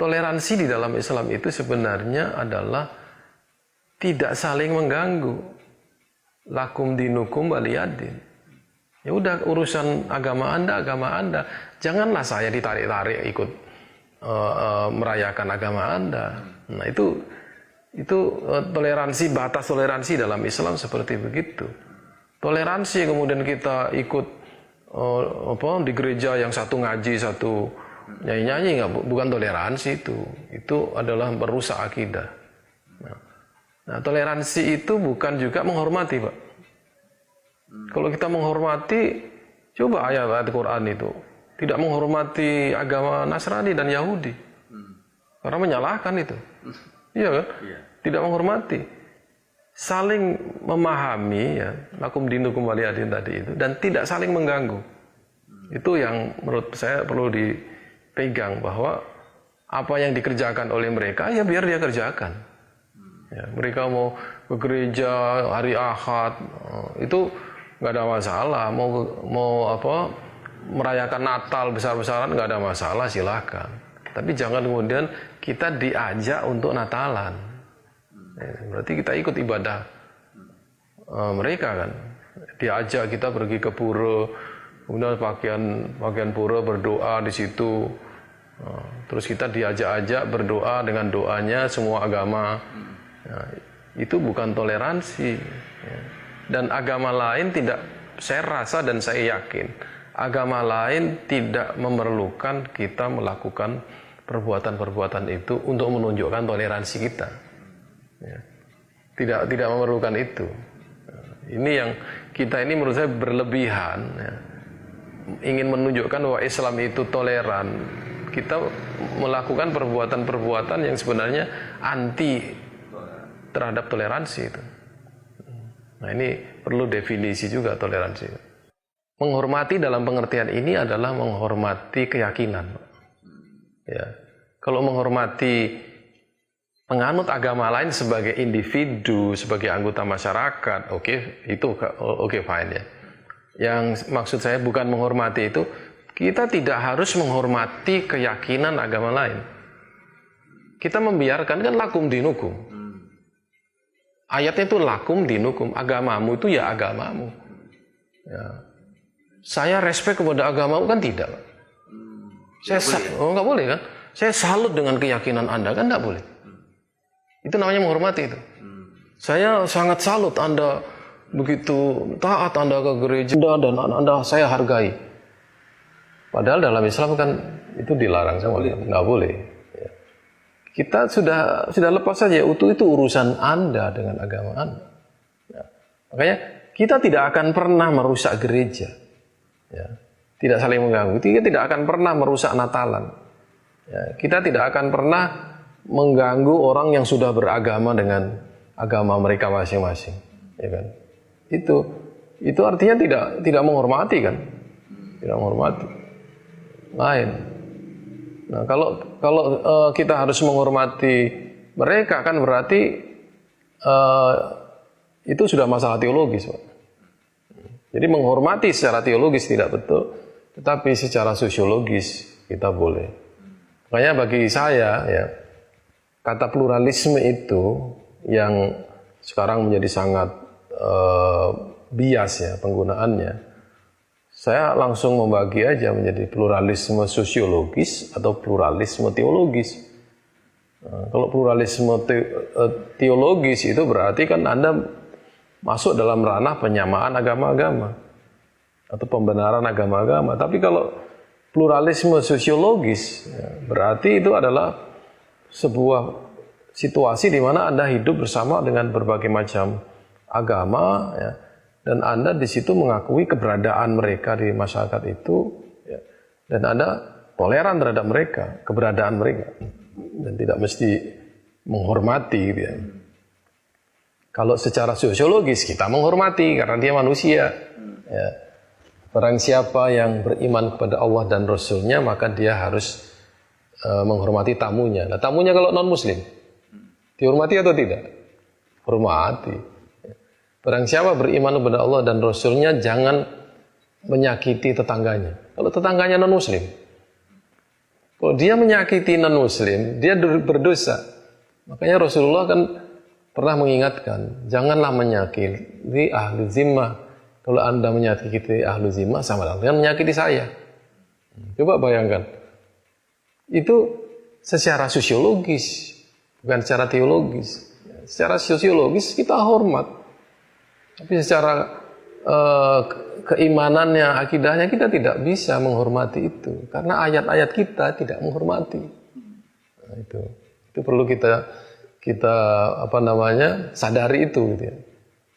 toleransi di dalam Islam itu sebenarnya adalah tidak saling mengganggu. Lakum dinukum waliyadin. Ya udah, urusan agama Anda. Janganlah saya ditarik-tarik ikut merayakan agama Anda. Nah, itu toleransi, batas toleransi dalam Islam seperti begitu. Toleransi kemudian kita ikut di gereja yang satu ngaji, satu nyanyi-nyanyi, bukan toleransi itu. Itu adalah merusak akidah. Nah, toleransi itu bukan juga menghormati, Pak. Kalau kita menghormati, coba ayat-ayat Quran itu tidak menghormati agama Nasrani dan Yahudi, karena menyalahkan itu, iya kan? Tidak menghormati, saling memahami, ya, lakum dinukum waliyadin tadi itu, dan tidak saling mengganggu. Itu yang menurut saya perlu dipegang, bahwa apa yang dikerjakan oleh mereka, ya biar dia kerjakan. Ya, mereka mau ke gereja hari Ahad, itu nggak ada masalah. Mau merayakan Natal besar-besaran, nggak ada masalah, silakan. Tapi jangan kemudian kita diajak untuk Natalan. Ya, berarti kita ikut ibadah mereka kan. Diajak kita pergi ke pura, kemudian pakaian pura, berdoa di situ. Terus kita diajak-ajak berdoa dengan doanya semua agama. Nah, itu bukan toleransi, ya. Dan agama lain tidak, saya rasa dan saya yakin agama lain tidak memerlukan kita melakukan perbuatan-perbuatan itu untuk menunjukkan toleransi kita, ya. Tidak memerlukan itu. Ini yang kita ini menurut saya berlebihan, ya. Ingin menunjukkan bahwa Islam itu toleran, kita melakukan perbuatan-perbuatan yang sebenarnya anti terhadap toleransi itu. Nah, ini perlu definisi juga toleransi. Menghormati dalam pengertian ini adalah menghormati keyakinan. Ya. Kalau menghormati penganut agama lain sebagai individu, sebagai anggota masyarakat, oke, fine ya. Yang maksud saya bukan menghormati itu, kita tidak harus menghormati keyakinan agama lain. Kita membiarkan, kan lakum dinukum. Ayatnya itu lakum dinukum, agamamu itu ya agamamu. Ya. Saya respect kepada agamamu kan tidak. Nggak boleh kan? Saya salut dengan keyakinan Anda kan nggak boleh. Itu namanya menghormati itu. Saya sangat salut Anda begitu taat Anda ke gereja dan Anda saya hargai. Padahal dalam Islam kan itu dilarang, nggak boleh. Kita sudah lepas saja, itu urusan Anda dengan agama Anda. Ya. Makanya kita tidak akan pernah merusak gereja, ya. Tidak saling mengganggu. Kita tidak akan pernah merusak Natalan. Ya. Kita tidak akan pernah mengganggu orang yang sudah beragama dengan agama mereka masing-masing, ya kan? Itu artinya tidak menghormati kan? Tidak menghormati. Lain. Nah, kalau kita harus menghormati mereka kan berarti itu sudah masalah teologis, Pak. Jadi menghormati secara teologis tidak betul, tetapi secara sosiologis kita boleh. Makanya bagi saya, ya, kata pluralisme itu yang sekarang menjadi sangat bias ya penggunaannya. Saya langsung membagi aja menjadi pluralisme sosiologis atau pluralisme teologis. Nah, kalau pluralisme teologis itu berarti kan Anda masuk dalam ranah penyamaan agama-agama atau pembenaran agama-agama. Tapi kalau pluralisme sosiologis, ya, berarti itu adalah sebuah situasi di mana Anda hidup bersama dengan berbagai macam agama, ya. Dan Anda di situ mengakui keberadaan mereka di masyarakat itu, ya, dan Anda toleran terhadap mereka, keberadaan mereka, dan tidak mesti menghormati, gitu ya. Kalau secara sosiologis kita menghormati karena dia manusia, ya. Barang siapa yang beriman kepada Allah dan Rasul-Nya maka dia harus menghormati tamunya. Nah, tamunya kalau non-Muslim dihormati atau tidak? Hormati. Barang siapa beriman kepada Allah dan Rasul-Nya jangan menyakiti tetangganya. Kalau tetangganya non-Muslim, Kalau dia menyakiti non-muslim, dia berdosa. Makanya Rasulullah kan pernah mengingatkan, janganlah menyakiti ahlu zimmah. Kalau Anda menyakiti ahlu zimmah, sama dengan menyakiti saya. Coba bayangkan. Itu secara sosiologis, bukan secara teologis. Secara sosiologis kita hormat. Tapi secara keimanannya, akidahnya kita tidak bisa menghormati itu. Karena ayat-ayat kita tidak menghormati. Nah, itu perlu kita sadari itu gitu ya.